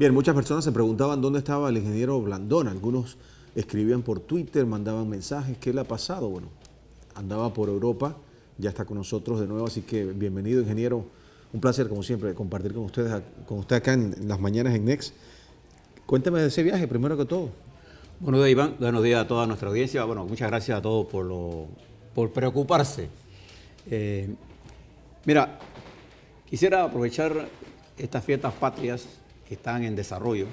Bien, muchas personas se preguntaban dónde estaba el ingeniero Blandón. Algunos escribían por Twitter, mandaban mensajes. ¿Qué le ha pasado? Bueno, andaba por Europa, ya está con nosotros de nuevo, así que bienvenido, ingeniero. Un placer, como siempre, compartir con ustedes, con usted acá en las mañanas en Next. Cuénteme de ese viaje, primero que todo. Buenos días, Iván. Buenos días a toda nuestra audiencia. Bueno, muchas gracias a todos por preocuparse. Mira, quisiera aprovechar estas fiestas patrias que están en desarrollo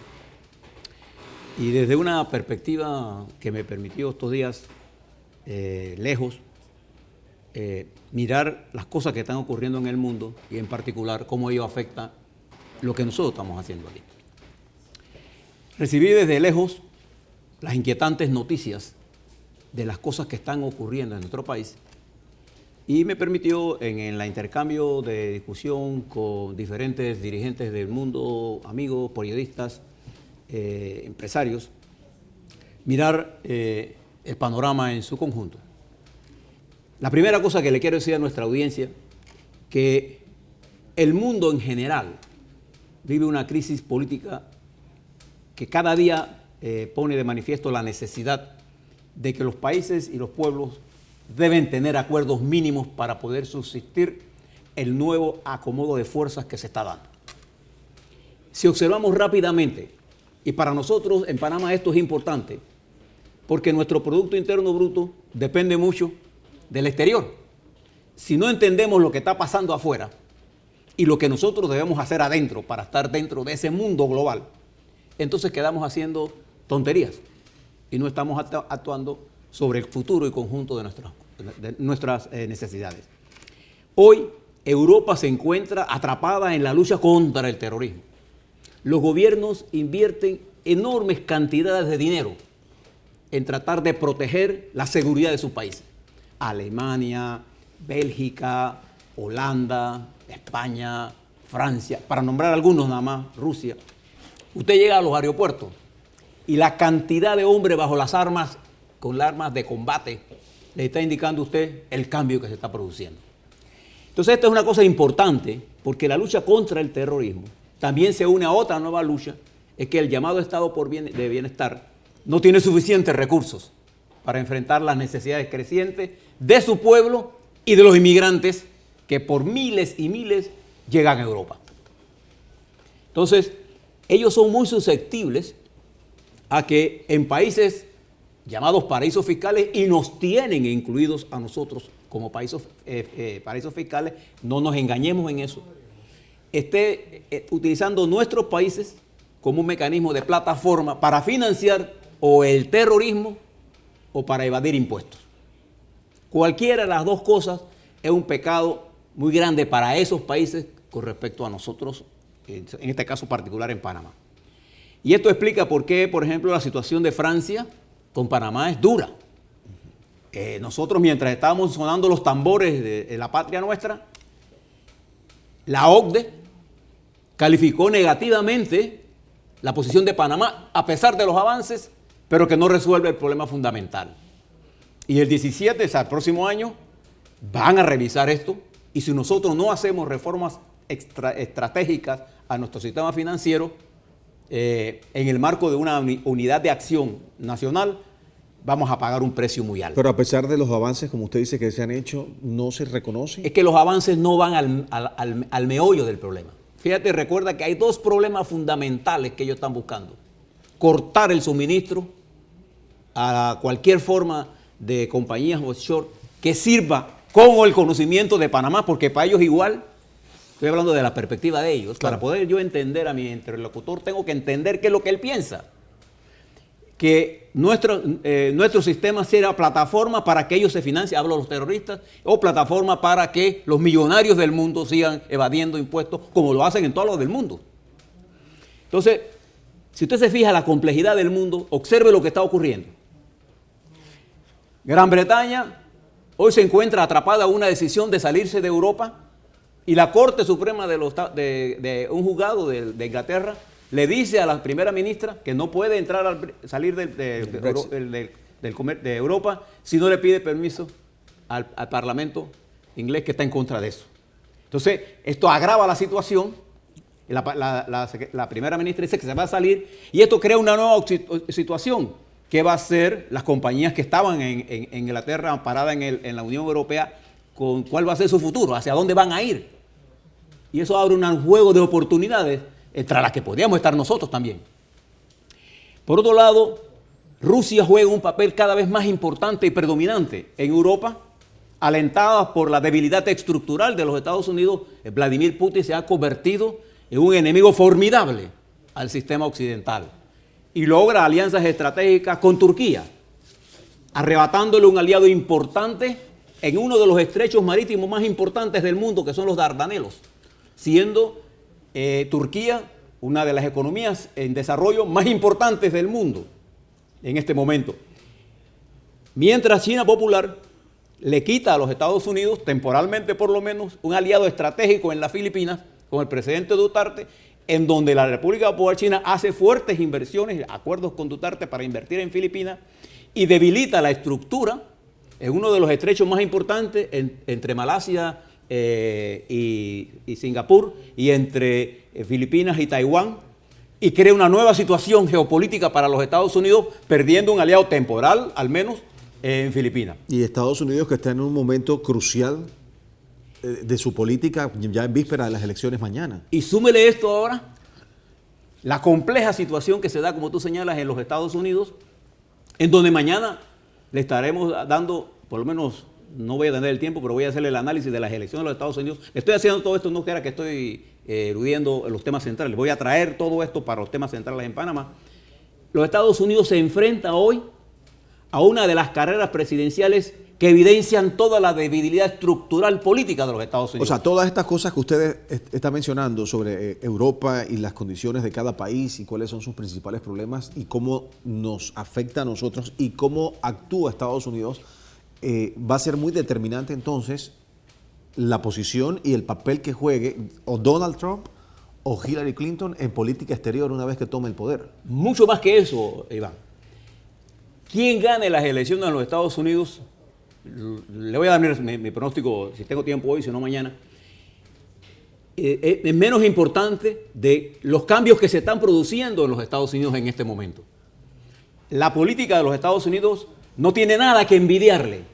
y desde una perspectiva que me permitió estos días lejos mirar las cosas que están ocurriendo en el mundo y en particular cómo ello afecta lo que nosotros estamos haciendo aquí. Recibí desde lejos las inquietantes noticias de las cosas que están ocurriendo en nuestro país y me permitió en el intercambio de discusión con diferentes dirigentes del mundo, amigos, periodistas, empresarios, mirar el panorama en su conjunto. La primera cosa que le quiero decir a nuestra audiencia, que el mundo en general vive una crisis política que cada día pone de manifiesto la necesidad de que los países y los pueblos deben tener acuerdos mínimos para poder subsistir el nuevo acomodo de fuerzas que se está dando. Si observamos rápidamente, y para nosotros en Panamá esto es importante, porque nuestro Producto Interno Bruto depende mucho del exterior. Si no entendemos lo que está pasando afuera y lo que nosotros debemos hacer adentro para estar dentro de ese mundo global, entonces quedamos haciendo tonterías y no estamos actuando sobre el futuro y conjunto de nuestras necesidades. Hoy Europa se encuentra atrapada en la lucha contra el terrorismo. Los gobiernos invierten enormes cantidades de dinero en tratar de proteger la seguridad de sus países. Alemania, Bélgica, Holanda, España, Francia, para nombrar algunos nada más, Rusia. Usted llega a los aeropuertos y la cantidad de hombres bajo las armas, con las armas de combate, le está indicando a usted el cambio que se está produciendo. Entonces, esto es una cosa importante porque la lucha contra el terrorismo también se une a otra nueva lucha, es que el llamado Estado de Bienestar no tiene suficientes recursos para enfrentar las necesidades crecientes de su pueblo y de los inmigrantes que por miles y miles llegan a Europa. Entonces, ellos son muy susceptibles a que en países llamados paraísos fiscales, y nos tienen incluidos a nosotros como paraísos fiscales, no nos engañemos en eso, esté utilizando nuestros países como un mecanismo de plataforma para financiar o el terrorismo o para evadir impuestos. Cualquiera de las dos cosas es un pecado muy grande para esos países con respecto a nosotros, en este caso particular en Panamá. Y esto explica por qué, por ejemplo, la situación de Francia con Panamá es dura. Nosotros, mientras estábamos sonando los tambores de la patria nuestra, la OCDE calificó negativamente la posición de Panamá, a pesar de los avances, pero que no resuelve el problema fundamental. Y el 17, o sea, el próximo año, van a revisar esto, y si nosotros no hacemos reformas estratégicas a nuestro sistema financiero, en el marco de una unidad de acción nacional, vamos a pagar un precio muy alto. Pero a pesar de los avances, como usted dice, que se han hecho, ¿no se reconoce? Es que los avances no van al meollo del problema. Fíjate, recuerda que hay dos problemas fundamentales que ellos están buscando. Cortar el suministro a cualquier forma de compañías offshore que sirva con el conocimiento de Panamá, porque para ellos igual, estoy hablando de la perspectiva de ellos, claro. Para poder yo entender a mi interlocutor, tengo que entender qué es lo que él piensa. Que nuestro sistema sea plataforma para que ellos se financien, hablo de los terroristas, o plataforma para que los millonarios del mundo sigan evadiendo impuestos como lo hacen en todos los del mundo. Entonces, si usted se fija la complejidad del mundo, observe lo que está ocurriendo. Gran Bretaña hoy se encuentra atrapada en una decisión de salirse de Europa y la Corte Suprema de un juzgado de Inglaterra le dice a la primera ministra que no puede salir de Europa si no le pide permiso al Parlamento inglés, que está en contra de eso. Entonces, esto agrava la situación La primera ministra dice que se va a salir y esto crea una nueva situación. ¿Qué va a hacer las compañías que estaban en Inglaterra amparadas en la Unión Europea? ¿Cuál va a ser su futuro? ¿Hacia dónde van a ir? Y eso abre un juego de oportunidades entre las que podríamos estar nosotros también. Por otro lado, Rusia juega un papel cada vez más importante y predominante en Europa, alentada por la debilidad estructural de los Estados Unidos. Vladimir Putin se ha convertido en un enemigo formidable al sistema occidental y logra alianzas estratégicas con Turquía, arrebatándole un aliado importante en uno de los estrechos marítimos más importantes del mundo, que son los Dardanelos, siendo Turquía una de las economías en desarrollo más importantes del mundo en este momento. Mientras China Popular le quita a los Estados Unidos, temporalmente por lo menos, un aliado estratégico en las Filipinas, con el presidente Duterte, en donde la República Popular China hace fuertes inversiones, acuerdos con Duterte para invertir en Filipinas, y debilita la estructura en uno de los estrechos más importantes entre Malasia y Singapur, y entre Filipinas y Taiwán, y crea una nueva situación geopolítica para los Estados Unidos, perdiendo un aliado temporal, al menos, en Filipinas. Y Estados Unidos, que está en un momento crucial de su política, ya en víspera de las elecciones mañana. Y súmele esto ahora, la compleja situación que se da, como tú señalas, en los Estados Unidos, en donde mañana le estaremos dando, por lo menos, no voy a tener el tiempo, pero voy a hacerle el análisis de las elecciones de los Estados Unidos. Estoy haciendo todo esto, no quiera que estoy eludiendo los temas centrales. Voy a traer todo esto para los temas centrales en Panamá. Los Estados Unidos se enfrenta hoy a una de las carreras presidenciales que evidencian toda la debilidad estructural política de los Estados Unidos. O sea, todas estas cosas que ustedes están mencionando sobre Europa y las condiciones de cada país y cuáles son sus principales problemas y cómo nos afecta a nosotros y cómo actúa Estados Unidos, va a ser muy determinante entonces la posición y el papel que juegue o Donald Trump o Hillary Clinton en política exterior una vez que tome el poder. Mucho más que eso, Iván. ¿Quién gane las elecciones en los Estados Unidos? Le voy a dar mi pronóstico, si tengo tiempo hoy, si no mañana. Es menos importante de los cambios que se están produciendo en los Estados Unidos en este momento. La política de los Estados Unidos no tiene nada que envidiarle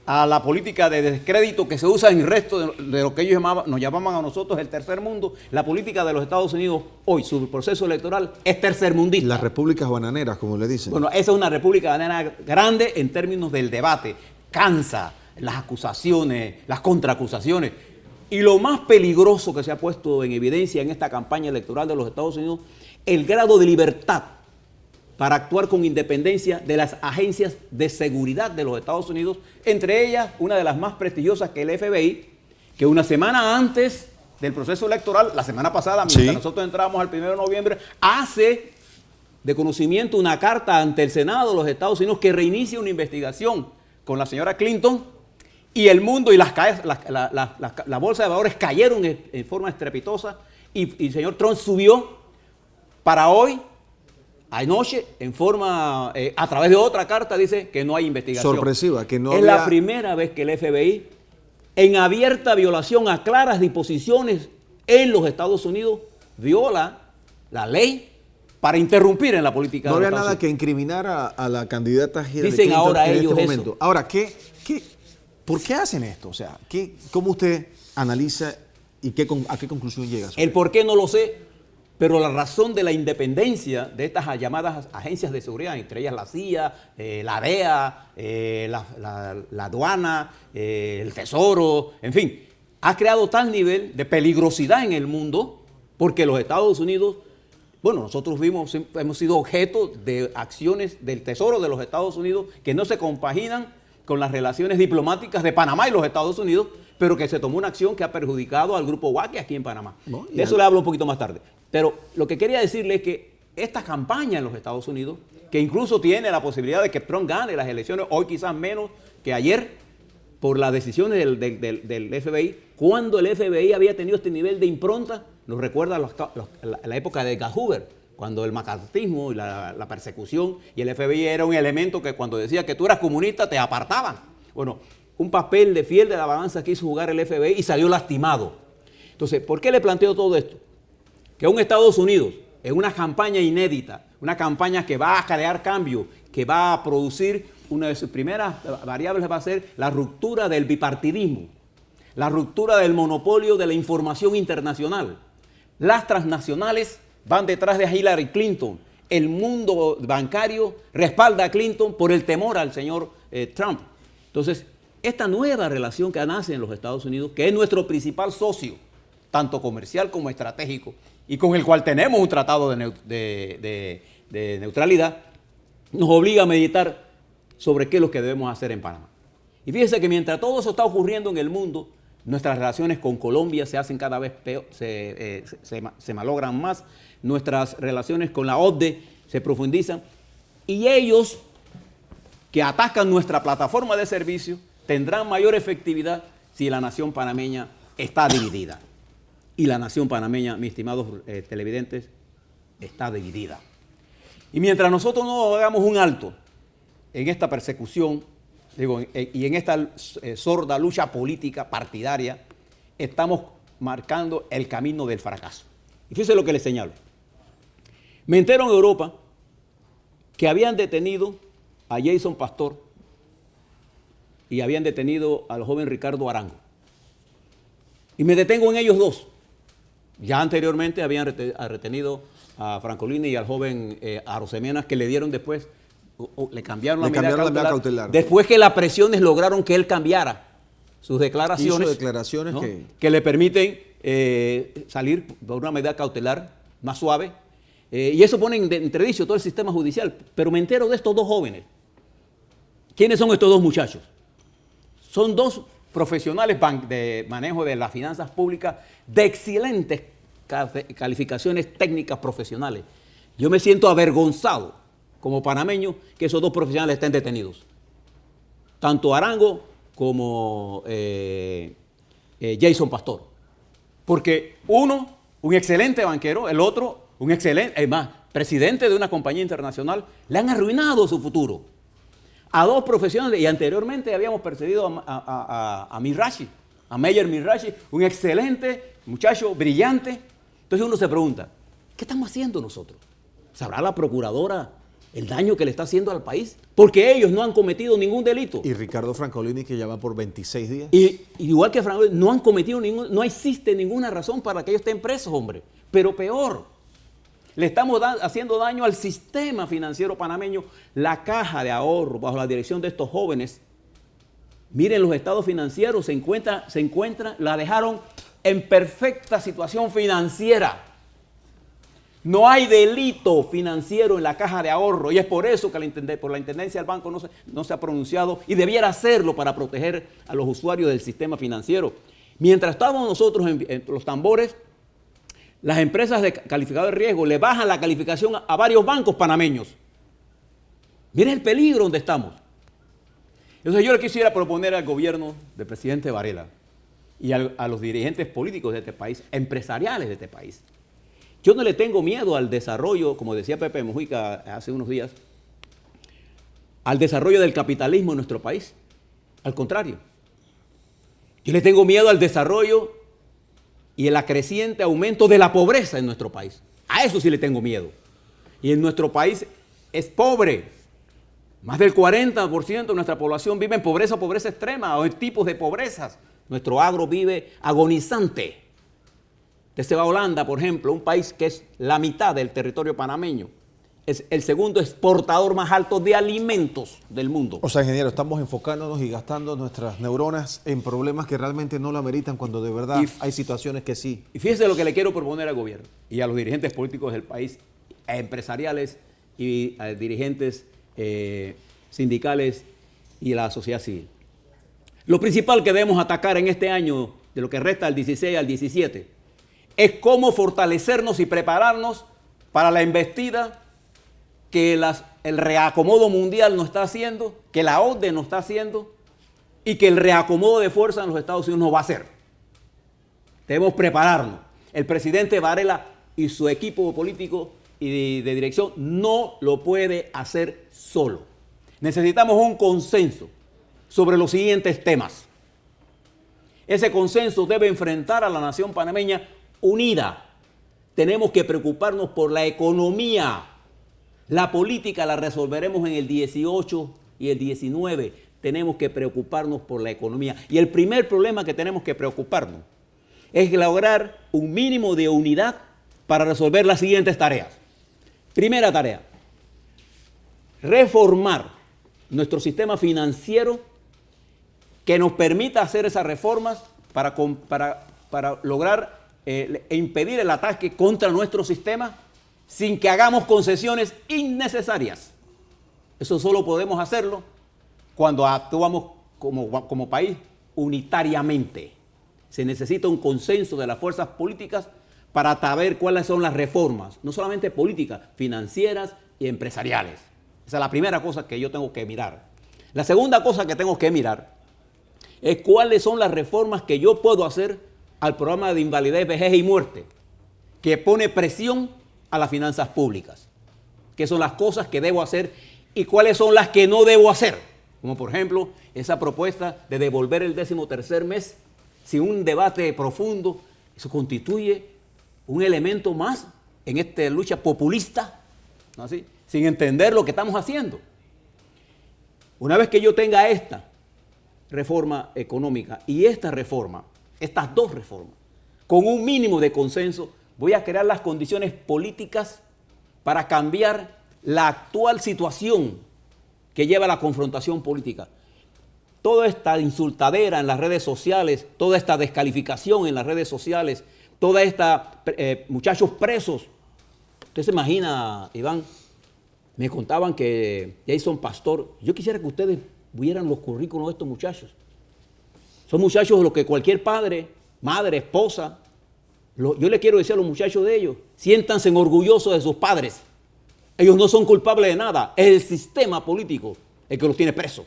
a la política de descrédito que se usa en el resto de lo que ellos nos llamaban a nosotros el tercer mundo. La política de los Estados Unidos hoy, su proceso electoral, es tercermundista. Las repúblicas bananeras, como le dicen. Bueno, esa es una república bananera grande en términos del debate. Cansa las acusaciones, las contraacusaciones. Y lo más peligroso que se ha puesto en evidencia en esta campaña electoral de los Estados Unidos, el grado de libertad para actuar con independencia de las agencias de seguridad de los Estados Unidos, entre ellas una de las más prestigiosas, que es el FBI, que una semana antes del proceso electoral, la semana pasada, mientras nosotros entramos al 1 de noviembre, hace de conocimiento una carta ante el Senado de los Estados Unidos que reinicia una investigación con la señora Clinton, y el mundo y la bolsa de valores cayeron en forma estrepitosa, y el señor Trump subió para hoy. Anoche, en forma, a través de otra carta, dice que no hay investigación. Sorpresiva, que no es había... la primera vez que el FBI, en abierta violación a claras disposiciones en los Estados Unidos, viola la ley para interrumpir en la política. No había nada que incriminar a la candidata Hillary Dicen Clinton ahora en ellos este eso. momento. Ahora, ¿por qué hacen esto? O sea, ¿cómo usted analiza y a qué conclusión llega? El por qué no lo sé. Pero la razón de la independencia de estas llamadas agencias de seguridad, entre ellas la CIA, la DEA, la aduana, el Tesoro, en fin, ha creado tal nivel de peligrosidad en el mundo, porque los Estados Unidos, bueno, nosotros hemos sido objeto de acciones del Tesoro de los Estados Unidos que no se compaginan con las relaciones diplomáticas de Panamá y los Estados Unidos, pero que se tomó una acción que ha perjudicado al grupo Wacky aquí en Panamá. No, de eso le hablo un poquito más tarde. Pero lo que quería decirle es que esta campaña en los Estados Unidos, que incluso tiene la posibilidad de que Trump gane las elecciones, hoy quizás menos que ayer, por las decisiones del FBI, cuando el FBI había tenido este nivel de impronta, nos recuerda la época de Edgar Hoover, cuando el macartismo y la persecución, y el FBI era un elemento que cuando decía que tú eras comunista te apartaban. Bueno, un papel de fiel de la balanza quiso jugar el FBI y salió lastimado. Entonces, ¿por qué le planteo todo esto? que un Estados Unidos, en una campaña inédita, una campaña que va a crear cambio, que va a producir, una de sus primeras variables va a ser la ruptura del bipartidismo, la ruptura del monopolio de la información internacional. Las transnacionales van detrás de Hillary Clinton. El mundo bancario respalda a Clinton por el temor al señor Trump. Entonces, esta nueva relación que nace en los Estados Unidos, que es nuestro principal socio, tanto comercial como estratégico, y con el cual tenemos un tratado de neutralidad, nos obliga a meditar sobre qué es lo que debemos hacer en Panamá. Y fíjense que mientras todo eso está ocurriendo en el mundo, nuestras relaciones con Colombia se hacen cada vez peor, se malogran más, nuestras relaciones con la OCDE se profundizan, y ellos que atacan nuestra plataforma de servicio tendrán mayor efectividad si la nación panameña está dividida. Y la nación panameña, mis estimados televidentes, está dividida. Y mientras nosotros no hagamos un alto en esta persecución, y en esta sorda lucha política partidaria, estamos marcando el camino del fracaso. Y fíjense lo que les señalo. Me entero en Europa que habían detenido a Jason Pastor y habían detenido al joven Ricardo Arango. Y me detengo en ellos dos. Ya anteriormente habían retenido a Francolini y al joven Arosemenas, que le dieron después, le cambiaron la medida cautelar. Después que las presiones lograron que él cambiara sus declaraciones. Hizo declaraciones, ¿no?, que le permiten salir por una medida cautelar más suave. Y eso pone en entredicho todo el sistema judicial. Pero me entero de estos dos jóvenes. ¿Quiénes son estos dos muchachos? Son dos profesionales de manejo de las finanzas públicas de excelentes calificaciones técnicas profesionales. Yo me siento avergonzado como panameño que esos dos profesionales estén detenidos. Tanto Arango como Jason Pastor. Porque uno, un excelente banquero, el otro, un excelente, además, presidente de una compañía internacional, le han arruinado su futuro. A dos profesionales, y anteriormente habíamos perseguido a Mirashi, a Meyer Mirashi, un excelente muchacho, brillante. Entonces uno se pregunta, ¿qué estamos haciendo nosotros? ¿Sabrá la procuradora el daño que le está haciendo al país? Porque ellos no han cometido ningún delito. Y Ricardo Francolini, que ya va por 26 días. Y igual que Francolini, no han cometido no existe ninguna razón para que ellos estén presos, hombre. Pero peor, le estamos haciendo daño al sistema financiero panameño. La caja de ahorro, bajo la dirección de estos jóvenes, miren los estados financieros, se encuentra, la dejaron en perfecta situación financiera. No hay delito financiero en la caja de ahorro, y es por eso que por la Intendencia del Banco no se ha pronunciado, y debiera hacerlo para proteger a los usuarios del sistema financiero. Mientras estábamos nosotros en los tambores, las empresas de calificado de riesgo le bajan la calificación a varios bancos panameños. Miren el peligro donde estamos. Entonces yo le quisiera proponer al gobierno del presidente Varela y a los dirigentes políticos de este país, empresariales de este país. Yo no le tengo miedo al desarrollo, como decía Pepe Mujica hace unos días, al desarrollo del capitalismo en nuestro país. Al contrario. Yo le tengo miedo al desarrollo y el creciente aumento de la pobreza en nuestro país. A eso sí le tengo miedo. Y en nuestro país es pobre. Más del 40% de nuestra población vive en pobreza extrema o en tipos de pobrezas. Nuestro agro vive agonizante. Usted se va a Holanda, por ejemplo, un país que es la mitad del territorio panameño. Es el segundo exportador más alto de alimentos del mundo. O sea, ingeniero, estamos enfocándonos y gastando nuestras neuronas en problemas que realmente no lo ameritan, cuando de verdad hay situaciones que sí. Y fíjese lo que le quiero proponer al gobierno y a los dirigentes políticos del país, a empresariales y a dirigentes sindicales y a la sociedad civil. Lo principal que debemos atacar en este año, de lo que resta del 16 al 17, es cómo fortalecernos y prepararnos para la embestida que el reacomodo mundial nos está haciendo, que la OCDE nos está haciendo y que el reacomodo de fuerza en los Estados Unidos nos va a hacer. Debemos prepararnos. El presidente Varela y su equipo político y de dirección no lo puede hacer solo. Necesitamos un consenso sobre los siguientes temas. Ese consenso debe enfrentar a la nación panameña unida, tenemos que preocuparnos por la economía. La política la resolveremos en el 18 y el 19. Tenemos que preocuparnos por la economía. Y el primer problema que tenemos que preocuparnos es lograr un mínimo de unidad para resolver las siguientes tareas. Primera tarea, reformar nuestro sistema financiero que nos permita hacer esas reformas para lograr impedir el ataque contra nuestro sistema sin que hagamos concesiones innecesarias. Eso solo podemos hacerlo cuando actuamos como país unitariamente. Se necesita un consenso de las fuerzas políticas para saber cuáles son las reformas, no solamente políticas, financieras y empresariales. Esa es la primera cosa que yo tengo que mirar. La segunda cosa que tengo que mirar es cuáles son las reformas que yo puedo hacer al programa de invalidez, vejez y muerte, que pone presión a las finanzas públicas. ¿Qué son las cosas que debo hacer y cuáles son las que no debo hacer? Como por ejemplo, esa propuesta de devolver el 13º mes sin un debate profundo. Eso constituye un elemento más en esta lucha populista, ¿no así? Sin entender lo que estamos haciendo. Una vez que yo tenga esta reforma económica y esta reforma, estas dos reformas, con un mínimo de consenso, voy a crear las condiciones políticas para cambiar la actual situación que lleva a la confrontación política. Toda esta insultadera en las redes sociales, toda esta descalificación en las redes sociales, toda esta muchachos presos. Usted se imagina, Iván, me contaban que Jason Pastor, yo quisiera que ustedes vieran los currículos de estos muchachos. Son muchachos de los que cualquier padre, madre, esposa, yo le quiero decir a los muchachos de ellos, siéntanse orgullosos de sus padres. Ellos no son culpables de nada, es el sistema político el que los tiene presos.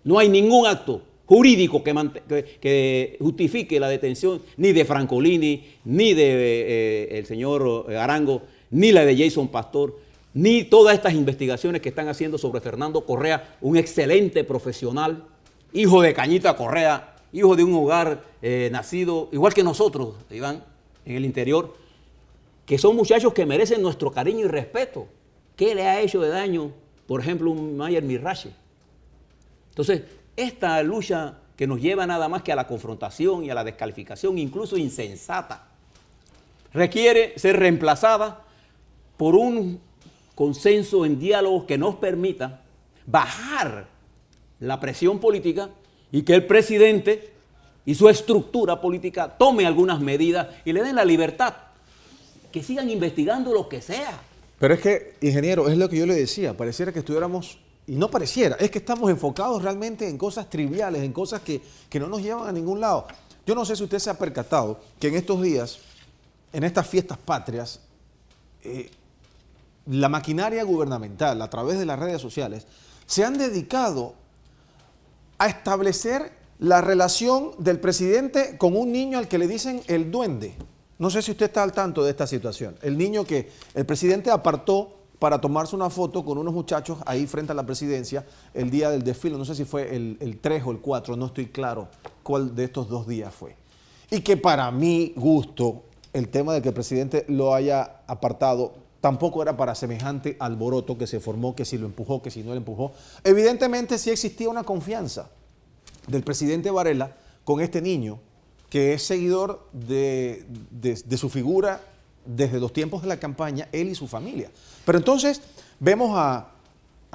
No hay ningún acto jurídico que justifique la detención ni de Francolini, ni de el señor Arango, ni la de Jason Pastor, ni todas estas investigaciones que están haciendo sobre Fernando Correa, un excelente profesional, hijo de Cañita Correa, hijo de un hogar nacido, igual que nosotros, Iván, en el interior, que son muchachos que merecen nuestro cariño y respeto. ¿Qué le ha hecho de daño, por ejemplo, un Mayer Mirrache? Entonces, esta lucha que nos lleva nada más que a la confrontación y a la descalificación, incluso insensata, requiere ser reemplazada por un consenso en diálogo que nos permita bajar la presión política y que el presidente y su estructura política tome algunas medidas y le den la libertad, que sigan investigando lo que sea. Pero es que, ingeniero, es lo que yo le decía, pareciera que estuviéramos, y no pareciera, es que estamos enfocados realmente en cosas triviales, en cosas que no nos llevan a ningún lado. Yo no sé si usted se ha percatado que en estos días, en estas fiestas patrias, la maquinaria gubernamental, a través de las redes sociales, se han dedicado a establecer la relación del presidente con un niño al que le dicen el duende. No sé si usted está al tanto de esta situación. El niño que el presidente apartó para tomarse una foto con unos muchachos ahí frente a la presidencia el día del desfile. No sé si fue el 3 o el 4, no estoy claro cuál de estos dos días fue. Y que para mi gusto, el tema de que el presidente lo haya apartado tampoco era para semejante alboroto que se formó, que si lo empujó, que si no lo empujó. Evidentemente sí existía una confianza del presidente Varela con este niño, que es seguidor de su figura desde los tiempos de la campaña, él y su familia. Pero entonces vemos a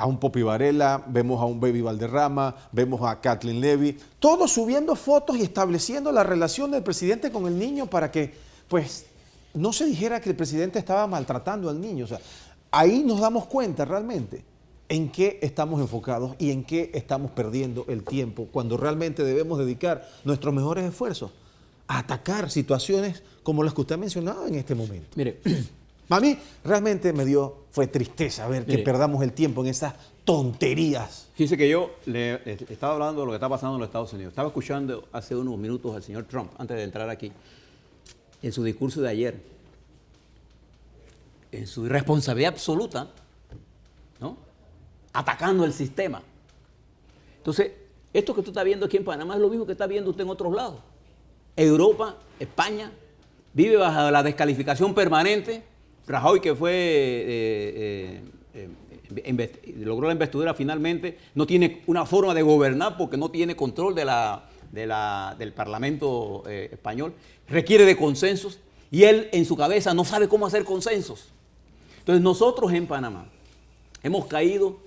un Popi Varela, vemos a un Baby Valderrama, vemos a Kathleen Levy, todos subiendo fotos y estableciendo la relación del presidente con el niño para que, pues, no se dijera que el presidente estaba maltratando al niño. O sea, ahí nos damos cuenta realmente en qué estamos enfocados y en qué estamos perdiendo el tiempo cuando realmente debemos dedicar nuestros mejores esfuerzos a atacar situaciones como las que usted ha mencionado en este momento. Mire, a mí realmente fue tristeza ver que perdamos el tiempo en esas tonterías. Fíjese que yo le estaba hablando de lo que está pasando en los Estados Unidos. Estaba escuchando hace unos minutos al señor Trump, antes de entrar aquí, en su discurso de ayer, en su irresponsabilidad absoluta, ¿no?, atacando el sistema. Entonces, esto que tú estás viendo aquí en Panamá es lo mismo que está viendo usted en otros lados. Europa, España, vive bajo la descalificación permanente. Rajoy, que logró la investidura finalmente, no tiene una forma de gobernar porque no tiene control del Parlamento español, requiere de consensos y él en su cabeza no sabe cómo hacer consensos. Entonces nosotros en Panamá hemos caído,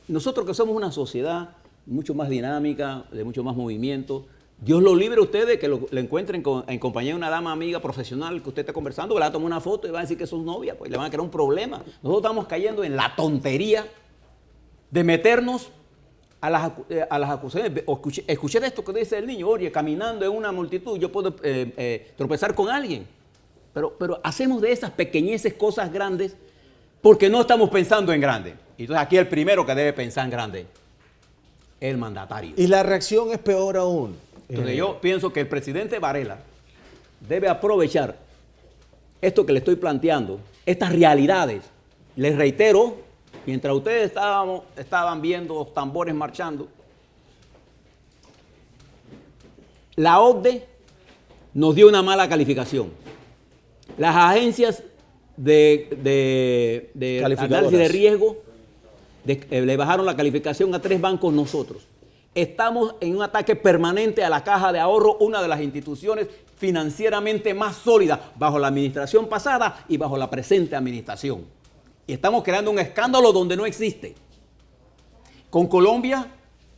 nosotros que somos una sociedad mucho más dinámica, de mucho más movimiento, Dios lo libre a ustedes que lo encuentren en compañía de una dama amiga profesional que usted está conversando, le va a tomar una foto y va a decir que es su novia, pues le van a crear un problema. Nosotros estamos cayendo en la tontería de meternos a las acusaciones. Escuché esto que dice el niño, oye, caminando en una multitud yo puedo tropezar con alguien. Pero hacemos de esas pequeñeces cosas grandes porque no estamos pensando en grande. Entonces aquí el primero que debe pensar en grande es el mandatario. Y la reacción es peor aún. Entonces yo pienso que el presidente Varela debe aprovechar esto que le estoy planteando, estas realidades. Les reitero, mientras ustedes estaban viendo los tambores marchando, la OCDE nos dio una mala calificación. Las agencias de análisis de riesgo le bajaron la calificación a 3 bancos nosotros. Estamos en un ataque permanente a la Caja de Ahorro, una de las instituciones financieramente más sólidas bajo la administración pasada y bajo la presente administración. Y estamos creando un escándalo donde no existe. Con Colombia,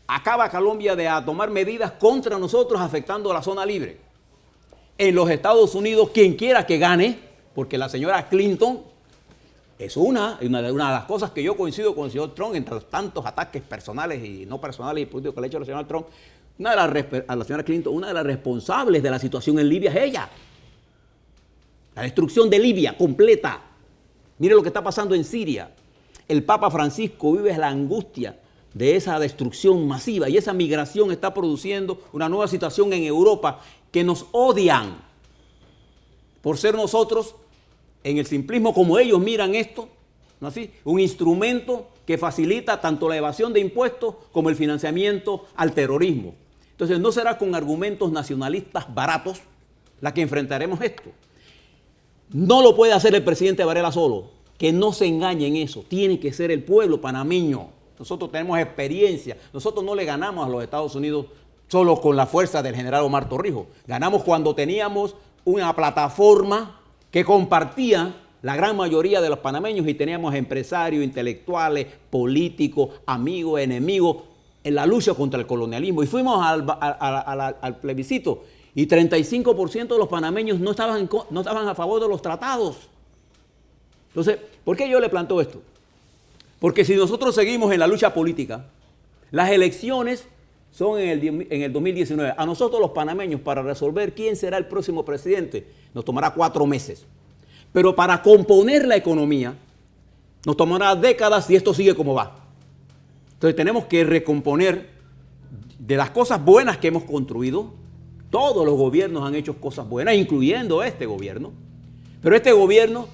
acaba Colombia de tomar medidas contra nosotros afectando la zona libre. En los Estados Unidos, quien quiera que gane, porque la señora Clinton es una de las cosas que yo coincido con el señor Trump, entre los tantos ataques personales y no personales y políticos que le ha hecho al señor Trump, a la señora Clinton, una de las responsables de la situación en Libia es ella. La destrucción de Libia completa. Mire lo que está pasando en Siria. El Papa Francisco vive la angustia de esa destrucción masiva y esa migración está produciendo una nueva situación en Europa que nos odian por ser nosotros, en el simplismo como ellos miran esto, ¿no así? Un instrumento que facilita tanto la evasión de impuestos como el financiamiento al terrorismo. Entonces no será con argumentos nacionalistas baratos la que enfrentaremos esto. No lo puede hacer el presidente Varela solo, que no se engañe en eso. Tiene que ser el pueblo panameño. Nosotros tenemos experiencia. Nosotros no le ganamos a los Estados Unidos solo con la fuerza del general Omar Torrijos. Ganamos cuando teníamos una plataforma que compartía la gran mayoría de los panameños y teníamos empresarios, intelectuales, políticos, amigos, enemigos en la lucha contra el colonialismo. Y fuimos al plebiscito y 35% de los panameños no estaban a favor de los tratados. Entonces, ¿por qué yo le planteo esto? Porque si nosotros seguimos en la lucha política, las elecciones son en el 2019. A nosotros los panameños, para resolver quién será el próximo presidente, nos tomará 4 meses. Pero para componer la economía, nos tomará décadas si esto sigue como va. Entonces tenemos que recomponer de las cosas buenas que hemos construido. Todos los gobiernos han hecho cosas buenas, incluyendo este gobierno. Pero este gobierno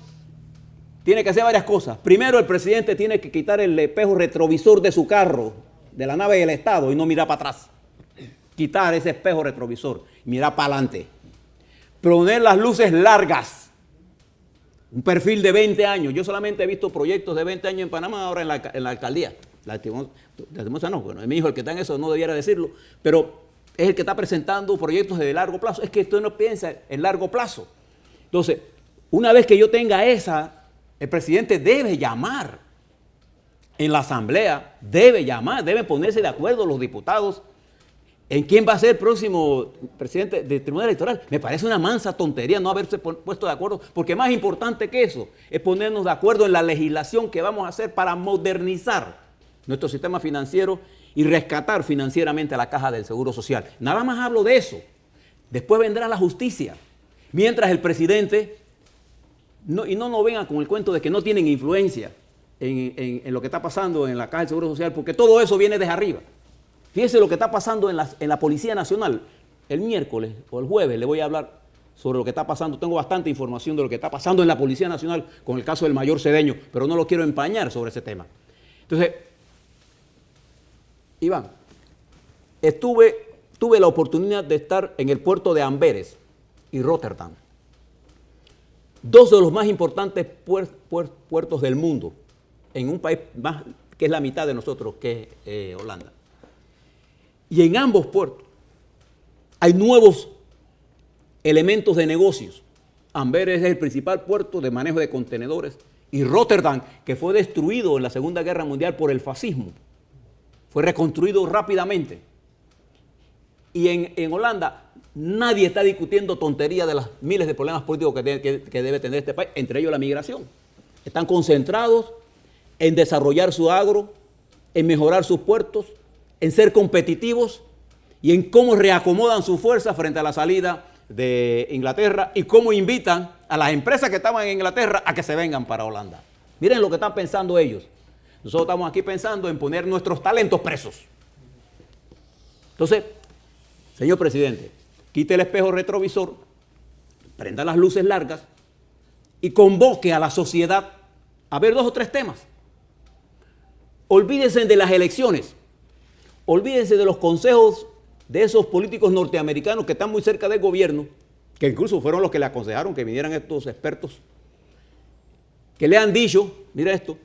tiene que hacer varias cosas. Primero, el presidente tiene que quitar el espejo retrovisor de su carro, de la nave del Estado, y no mirar para atrás. Quitar ese espejo retrovisor y mirar para adelante. Poner las luces largas. Un perfil de 20 años. Yo solamente he visto proyectos de 20 años en Panamá, ahora en la alcaldía. No, bueno, es mi hijo el que está en eso, no debiera decirlo, pero es el que está presentando proyectos de largo plazo. Es que usted no piensa en largo plazo. Entonces, una vez que yo tenga esa, el presidente debe llamar en la asamblea, deben ponerse de acuerdo los diputados en quién va a ser el próximo presidente del Tribunal Electoral. Me parece una mansa tontería no haberse puesto de acuerdo, porque más importante que eso es ponernos de acuerdo en la legislación que vamos a hacer para modernizar nuestro sistema financiero y rescatar financieramente a la Caja del Seguro Social. Nada más hablo de eso. Después vendrá la justicia. Mientras el presidente, no nos vengan con el cuento de que no tienen influencia en lo que está pasando en la Caja del Seguro Social, porque todo eso viene desde arriba. Fíjese lo que está pasando en la Policía Nacional. El miércoles o el jueves le voy a hablar sobre lo que está pasando. Tengo bastante información de lo que está pasando en la Policía Nacional con el caso del mayor Cedeño, pero no lo quiero empañar sobre ese tema. Entonces, Iván, tuve la oportunidad de estar en el puerto de Amberes y Rotterdam. dos de los más importantes puertos del mundo, en un país más que es la mitad de nosotros, que es Holanda. Y en ambos puertos hay nuevos elementos de negocios. Amberes es el principal puerto de manejo de contenedores, y Rotterdam, que fue destruido en la Segunda Guerra Mundial por el fascismo, fue reconstruido rápidamente. Y en Holanda nadie está discutiendo tonterías de los miles de problemas políticos que debe tener este país, entre ellos la migración. Están concentrados en desarrollar su agro, en mejorar sus puertos, en ser competitivos y en cómo reacomodan su fuerza frente a la salida de Inglaterra y cómo invitan a las empresas que estaban en Inglaterra a que se vengan para Holanda. Miren lo que están pensando ellos. Nosotros estamos aquí pensando en poner nuestros talentos presos. Entonces, señor presidente, quite el espejo retrovisor, prenda las luces largas y convoque a la sociedad a ver 2 o 3 temas. Olvídense de las elecciones, olvídense de los consejos de esos políticos norteamericanos que están muy cerca del gobierno, que incluso fueron los que le aconsejaron que vinieran estos expertos, que le han dicho, mira esto,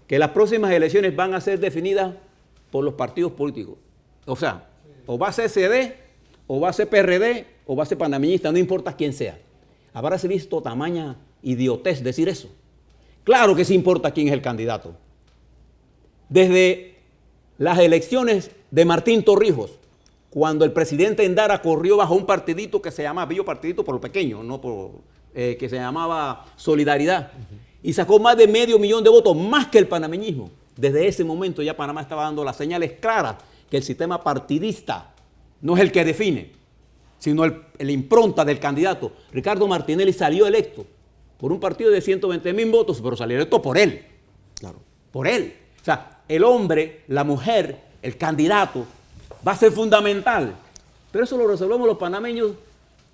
que las próximas elecciones van a ser definidas por los partidos políticos. O sea, o va a ser CD, o va a ser PRD, o va a ser panameñista, no importa quién sea. ¿Habrás visto tamaña idiotez decir eso? Claro que sí importa quién es el candidato. Desde las elecciones de Martín Torrijos, cuando el presidente Endara corrió bajo un partidito que se llamaba, bello partidito por lo pequeño, no por, que se llamaba Solidaridad, y sacó más de 500,000 de votos, más que el panameñismo. Desde ese momento ya Panamá estaba dando las señales claras que el sistema partidista no es el que define, sino la impronta del candidato. Ricardo Martinelli salió electo por un partido de 120,000 votos, pero salió electo por él. Claro. Por él. O sea, el hombre, la mujer, el candidato va a ser fundamental. Pero eso lo resolvemos los panameños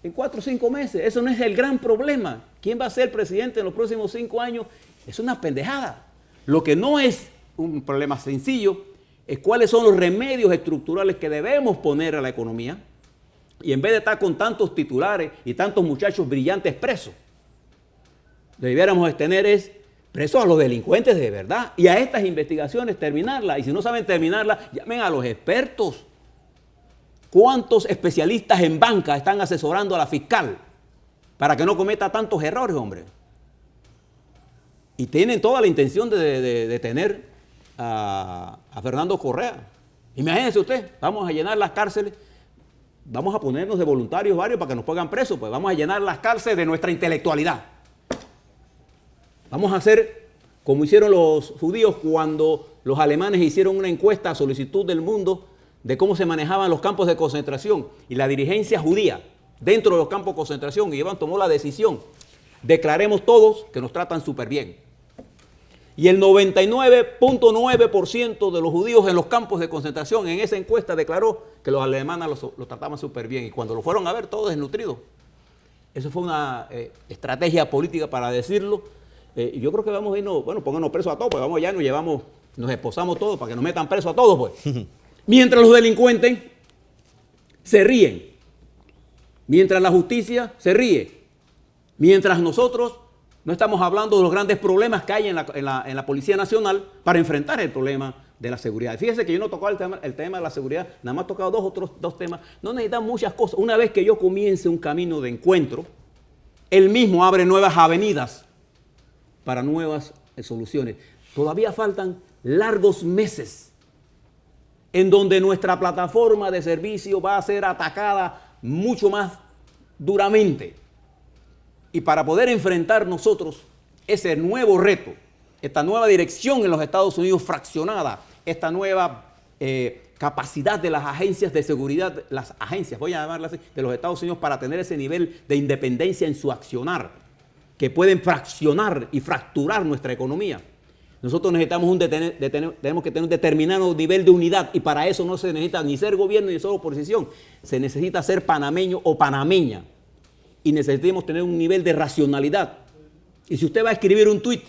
en 4 o 5 meses. Eso no es el gran problema. ¿Quién va a ser presidente en los próximos 5 años? Es una pendejada. Lo que no es un problema sencillo es cuáles son los remedios estructurales que debemos poner a la economía. Y en vez de estar con tantos titulares y tantos muchachos brillantes presos, debiéramos tener presos a los delincuentes de verdad y a estas investigaciones terminarlas. Y si no saben terminarlas, llamen a los expertos. ¿Cuántos especialistas en banca están asesorando a la fiscal para que no cometa tantos errores, hombre? Y tienen toda la intención de detener a Fernando Correa. Imagínense usted, vamos a llenar las cárceles, vamos a ponernos de voluntarios varios para que nos pongan presos, pues vamos a llenar las cárceles de nuestra intelectualidad. Vamos a hacer como hicieron los judíos cuando los alemanes hicieron una encuesta a solicitud del mundo de cómo se manejaban los campos de concentración, y la dirigencia judía dentro de los campos de concentración, y Iván tomó la decisión: declaremos todos que nos tratan súper bien. Y el 99.9% de los judíos en los campos de concentración en esa encuesta declaró que los alemanes los trataban súper bien, y cuando lo fueron a ver, todos desnutridos. Eso fue una estrategia política para decirlo. Y yo creo que vamos a irnos, bueno, pónganos presos a todos, pues vamos allá, nos esposamos todos para que nos metan presos a todos, pues. Mientras los delincuentes se ríen, mientras la justicia se ríe, mientras nosotros no estamos hablando de los grandes problemas que hay en la Policía Nacional para enfrentar el problema de la seguridad. Fíjense que yo no he tocado el tema de la seguridad, nada más he tocado dos temas. No necesitan muchas cosas. Una vez que yo comience un camino de encuentro, él mismo abre nuevas avenidas para nuevas soluciones. Todavía faltan largos meses en donde nuestra plataforma de servicio va a ser atacada mucho más duramente. Y para poder enfrentar nosotros ese nuevo reto, esta nueva dirección en los Estados Unidos fraccionada, esta nueva capacidad de las agencias de seguridad, las agencias, voy a llamarlas así, de los Estados Unidos, para tener ese nivel de independencia en su accionar, que pueden fraccionar y fracturar nuestra economía. Nosotros necesitamos tenemos que tener un determinado nivel de unidad, y para eso no se necesita ni ser gobierno ni ser oposición. Se necesita ser panameño o panameña, y necesitamos tener un nivel de racionalidad. Y si usted va a escribir un tuit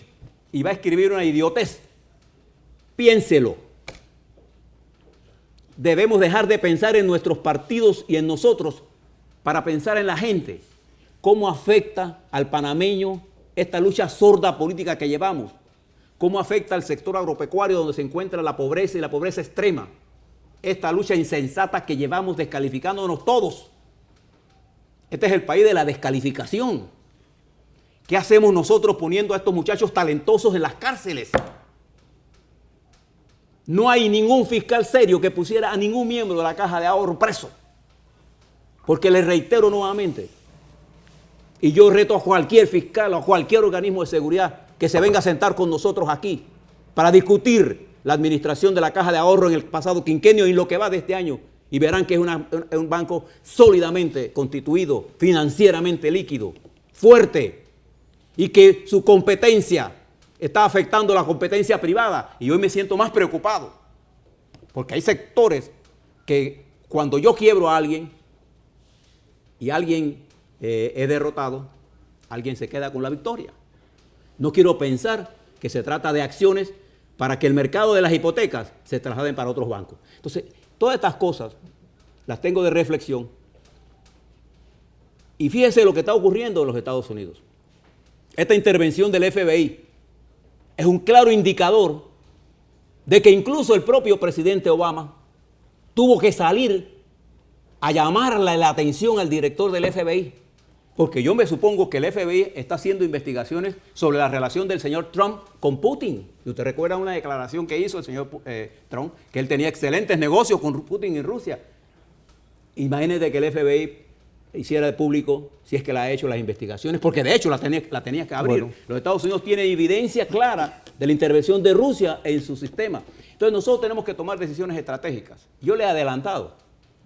y va a escribir una idiotez, piénselo. Debemos dejar de pensar en nuestros partidos y en nosotros para pensar en la gente. cómo afecta al panameño esta lucha sorda política que llevamos, cómo afecta al sector agropecuario donde se encuentra la pobreza y la pobreza extrema, esta lucha insensata que llevamos descalificándonos todos. Este es el país de la descalificación. ¿Qué hacemos nosotros poniendo a estos muchachos talentosos en las cárceles? No hay ningún fiscal serio que pusiera a ningún miembro de la Caja de Ahorro preso. Porque les reitero nuevamente, y yo reto a cualquier fiscal o a cualquier organismo de seguridad que se venga a sentar con nosotros aquí para discutir la administración de la Caja de Ahorro en el pasado quinquenio y lo que va de este año, y verán que es un banco sólidamente constituido, financieramente líquido, fuerte, y que su competencia está afectando la competencia privada. Y hoy me siento más preocupado, porque hay sectores que cuando yo quiebro a alguien y alguien he derrotado, alguien se queda con la victoria. No quiero pensar que se trata de acciones para que el mercado de las hipotecas se trasladen para otros bancos. Entonces, todas estas cosas las tengo de reflexión. Y fíjese lo que está ocurriendo en los Estados Unidos. Esta intervención del FBI es un claro indicador de que incluso el propio presidente Obama tuvo que salir a llamarle la atención al director del FBI. Porque yo me supongo que el FBI está haciendo investigaciones sobre la relación del señor Trump con Putin. Y usted recuerda una declaración que hizo el señor Trump, que él tenía excelentes negocios con Putin en Rusia. Imagínese que el FBI hiciera de público si es que la ha hecho las investigaciones, porque de hecho la tenía que abrir. Bueno. Los Estados Unidos tienen evidencia clara de la intervención de Rusia en su sistema. Entonces nosotros tenemos que tomar decisiones estratégicas. Yo le he adelantado,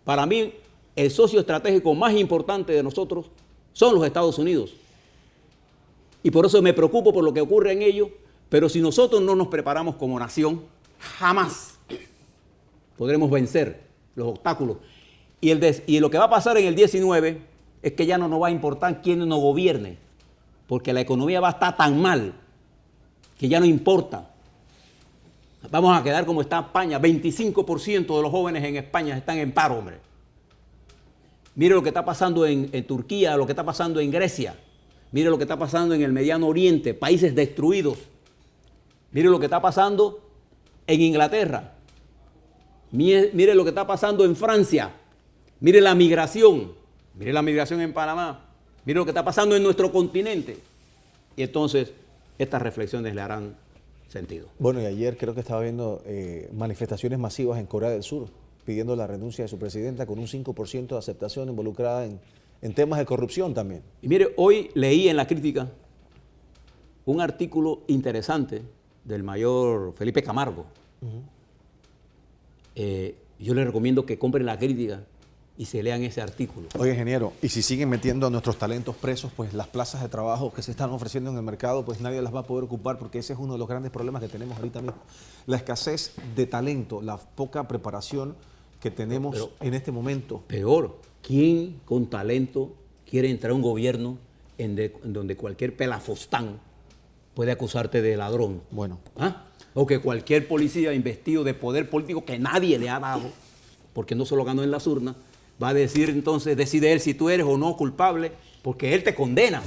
para mí el socio estratégico más importante de nosotros son los Estados Unidos. Y por eso me preocupo por lo que ocurre en ellos, pero si nosotros no nos preparamos como nación, jamás podremos vencer los obstáculos. Y lo que va a pasar en el 19 es que ya no nos va a importar quién nos gobierne, porque la economía va a estar tan mal que ya no importa. Vamos a quedar como está España. 25% de los jóvenes en España están en paro, hombre. Mire lo que está pasando en Turquía, lo que está pasando en Grecia. Mire lo que está pasando en el Mediano Oriente, países destruidos. Mire lo que está pasando en Inglaterra. Mire lo que está pasando en Francia. Mire la migración en Panamá. Mire lo que está pasando en nuestro continente. Y entonces estas reflexiones le harán sentido. Bueno, y ayer creo que estaba viendo manifestaciones masivas en Corea del Sur, pidiendo la renuncia de su presidenta con un 5% de aceptación involucrada en temas de corrupción también. Y mire, hoy leí en La Crítica un artículo interesante del mayor Felipe Camargo. Yo les recomiendo que compren La Crítica y se lean ese artículo. Oye, ingeniero, y si siguen metiendo a nuestros talentos presos, pues las plazas de trabajo que se están ofreciendo en el mercado, pues nadie las va a poder ocupar, porque ese es uno de los grandes problemas que tenemos ahorita mismo. La escasez de talento, la poca preparación que tenemos en este momento. Peor, ¿quién con talento quiere entrar a un gobierno en donde cualquier pelafostán puede acusarte de ladrón? Bueno. ¿Ah? O que cualquier policía investido de poder político que nadie le ha dado, porque no se lo ganó en las urnas, va a decir entonces, decide él si tú eres o no culpable, porque él te condena.